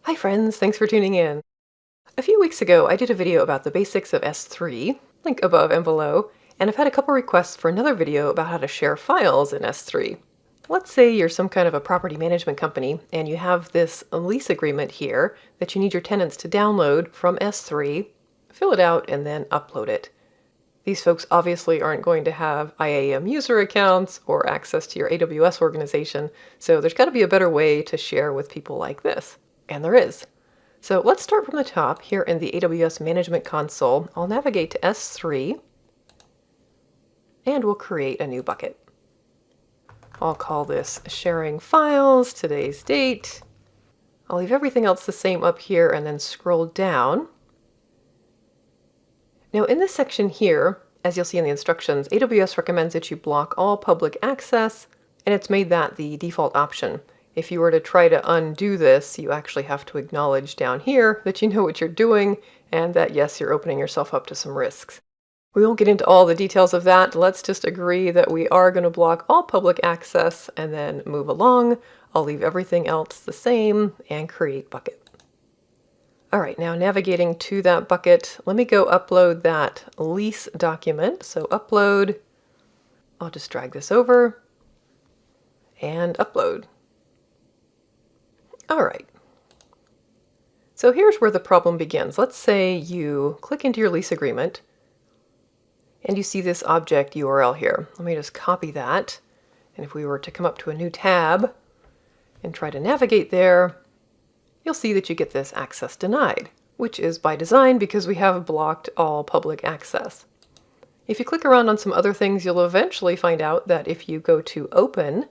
Hi friends, thanks for tuning in. A few weeks ago, I did a video about the basics of S3, link above and below, and I've had a couple requests for another video about how to share files in S3. Let's say you're some kind of a property management company and you have this lease agreement here that you need your tenants to download from S3, fill it out, and then upload it. These folks obviously aren't going to have IAM user accounts or access to your AWS organization, so there's got to be a better way to share with people like this. And there is. So let's start from the top here in the AWS Management Console. I'll navigate to S3 and we'll create a new bucket. I'll call this Sharing Files, today's date. I'll leave everything else the same up here and then scroll down. Now in this section here, as you'll see in the instructions, AWS recommends that you block all public access, and it's made that the default option. If you were to try to undo this, you actually have to acknowledge down here that you know what you're doing and that yes, you're opening yourself up to some risks. We won't get into all the details of that. Let's just agree that we are going to block all public access and then move along. I'll leave everything else the same and create bucket. All right, now navigating to that bucket, let me go upload that lease document. So upload, I'll just drag this over and upload. All right. So here's where the problem begins. Let's say you click into your lease agreement and you see this object URL here. Let me just copy that. And if we were to come up to a new tab and try to navigate there, you'll see that you get this access denied, which is by design because we have blocked all public access. If you click around on some other things, you'll eventually find out that if you go to open,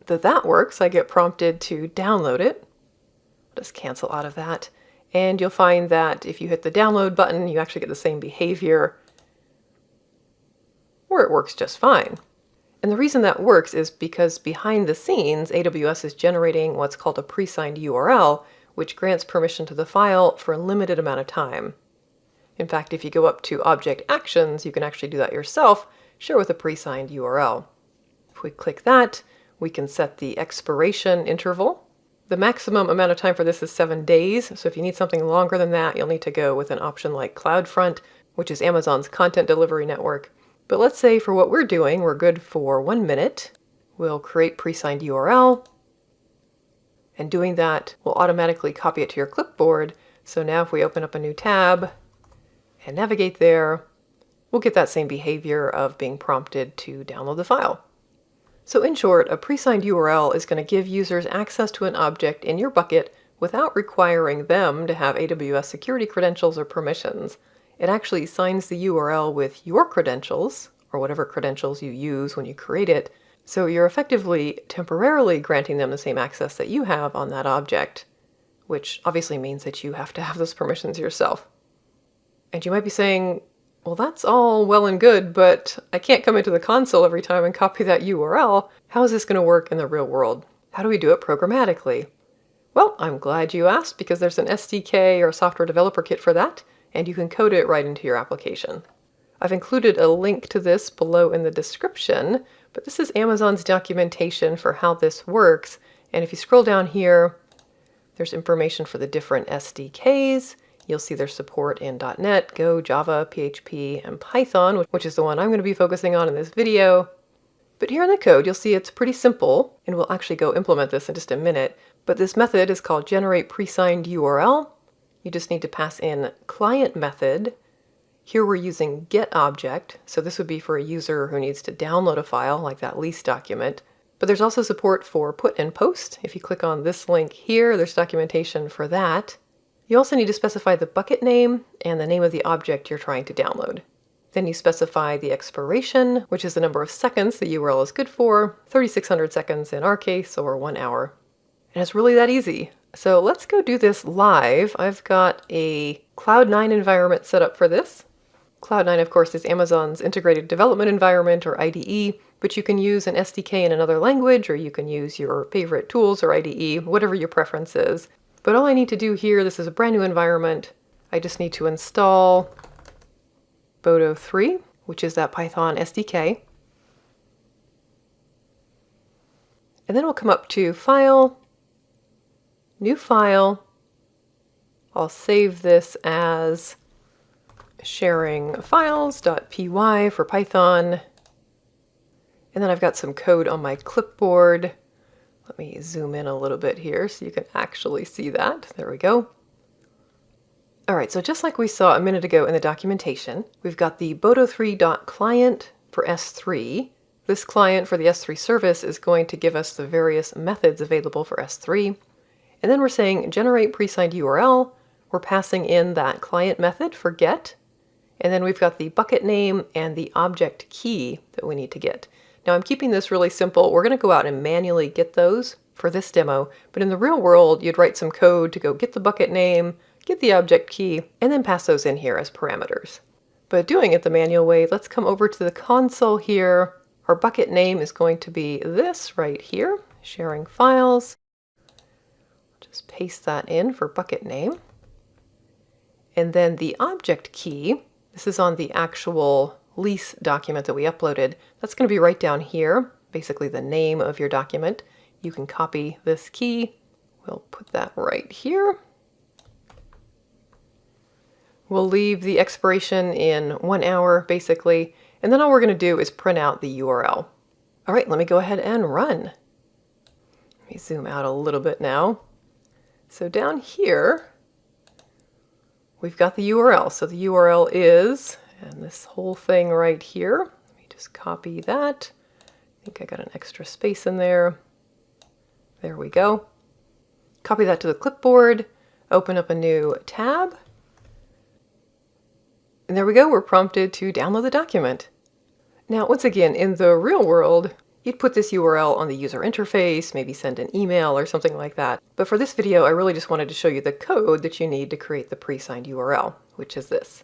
that works. I get prompted to download it. Just cancel out of that. And you'll find that if you hit the download button, you actually get the same behavior, or it works just fine. And the reason that works is because behind the scenes, AWS is generating what's called a presigned URL, which grants permission to the file for a limited amount of time. In fact, if you go up to Object Actions, you can actually do that yourself, share with a presigned URL. If we click that, we can set the expiration interval. The maximum amount of time for this is 7 days, so if you need something longer than that, you'll need to go with an option like CloudFront, which is Amazon's content delivery network. But let's say for what we're doing, we're good for 1 minute. We'll create presigned URL, and doing that will automatically copy it to your clipboard. So now if we open up a new tab and navigate there, we'll get that same behavior of being prompted to download the file. So in short, a presigned URL is going to give users access to an object in your bucket without requiring them to have AWS security credentials or permissions. It actually signs the URL with your credentials, or whatever credentials you use when you create it, so you're effectively temporarily granting them the same access that you have on that object, which obviously means that you have to have those permissions yourself. And you might be saying, well, that's all well and good, but I can't come into the console every time and copy that URL. How is this going to work in the real world? How do we do it programmatically? Well, I'm glad you asked because there's an SDK or software developer kit for that, and you can code it right into your application. I've included a link to this below in the description, but this is Amazon's documentation for how this works. And if you scroll down here, there's information for the different SDKs. You'll see their support in .NET, Go, Java, PHP, and Python, which is the one I'm going to be focusing on in this video. But here in the code, you'll see it's pretty simple, and we'll actually go implement this in just a minute. But this method is called generate presigned URL. You just need to pass in client method. Here we're using getObject, so this would be for a user who needs to download a file like that lease document. But there's also support for put and post. If you click on this link here, there's documentation for that. You also need to specify the bucket name and the name of the object you're trying to download. Then you specify the expiration, which is the number of seconds the URL is good for, 3,600 seconds in our case, or 1 hour. And it's really that easy. So let's go do this live. I've got a Cloud9 environment set up for this. Cloud9, of course, is Amazon's integrated development environment, or IDE, but you can use an SDK in another language, or you can use your favorite tools or IDE, whatever your preference is. But all I need to do here, this is a brand new environment. I just need to install Bodo 3, which is that Python SDK. And then we'll come up to File, new file. I'll save this as sharingfiles.py for Python. And then I've got some code on my clipboard. Let me zoom in a little bit here so you can actually see that. There we go. All right, so just like we saw a minute ago in the documentation, we've got the boto3.client for S3. This client for the S3 service is going to give us the various methods available for S3. And then we're saying generate presigned URL. We're passing in that client method for get. And then we've got the bucket name and the object key that we need to get. Now I'm keeping this really simple. We're going to go out and manually get those for this demo. But in the real world, you'd write some code to go get the bucket name, get the object key, and then pass those in here as parameters. But doing it the manual way, let's come over to the console here. Our bucket name is going to be this right here, sharing files. Just paste that in for bucket name. And then the object key, this is on the actual lease document that we uploaded. That's going to be right down here, basically the name of your document. You can copy this key. We'll put that right here. We'll leave the expiration in 1 hour, basically, and then all we're going to do is print out the URL. All right, let me go ahead and run. Let me zoom out a little bit now. So down here, we've got the URL. So the URL is, and this whole thing right here, let me just copy that. I think I got an extra space in there. There we go. Copy that to the clipboard, open up a new tab. And there we go, we're prompted to download the document. Now, once again, in the real world, you'd put this URL on the user interface, maybe send an email or something like that. But for this video, I really just wanted to show you the code that you need to create the pre-signed URL, which is this.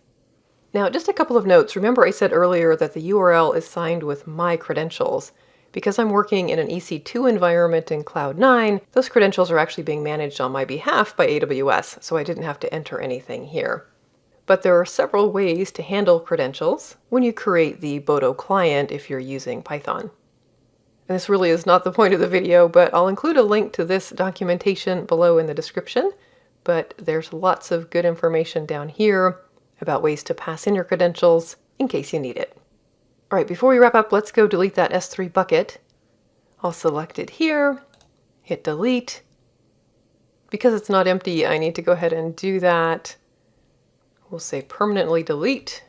Now, just a couple of notes. Remember I said earlier that the URL is signed with my credentials. Because I'm working in an EC2 environment in Cloud9, those credentials are actually being managed on my behalf by AWS, so I didn't have to enter anything here. But there are several ways to handle credentials when you create the Boto client if you're using Python. And this really is not the point of the video, but I'll include a link to this documentation below in the description. But there's lots of good information down here about ways to pass in your credentials in case you need it. All right, before we wrap up, let's go delete that S3 bucket. I'll select it here, hit delete. Because it's not empty, I need to go ahead and do that. We'll say permanently delete.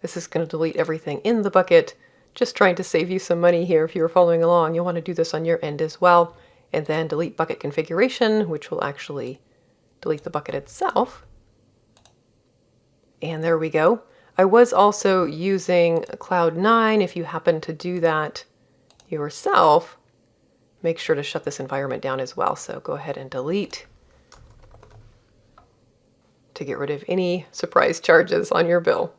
This is going to delete everything in the bucket. Just trying to save you some money here. If you were following along, you'll want to do this on your end as well. And then delete bucket configuration, which will actually delete the bucket itself. And there we go. I was also using Cloud9. If you happen to do that yourself, make sure to shut this environment down as well. So go ahead and delete to get rid of any surprise charges on your bill.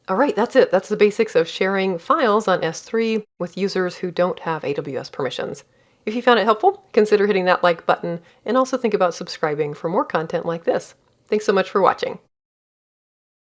All right, that's it. That's the basics of sharing files on S3 with users who don't have AWS permissions. If you found it helpful, consider hitting that like button and also think about subscribing for more content like this. Thanks so much for watching.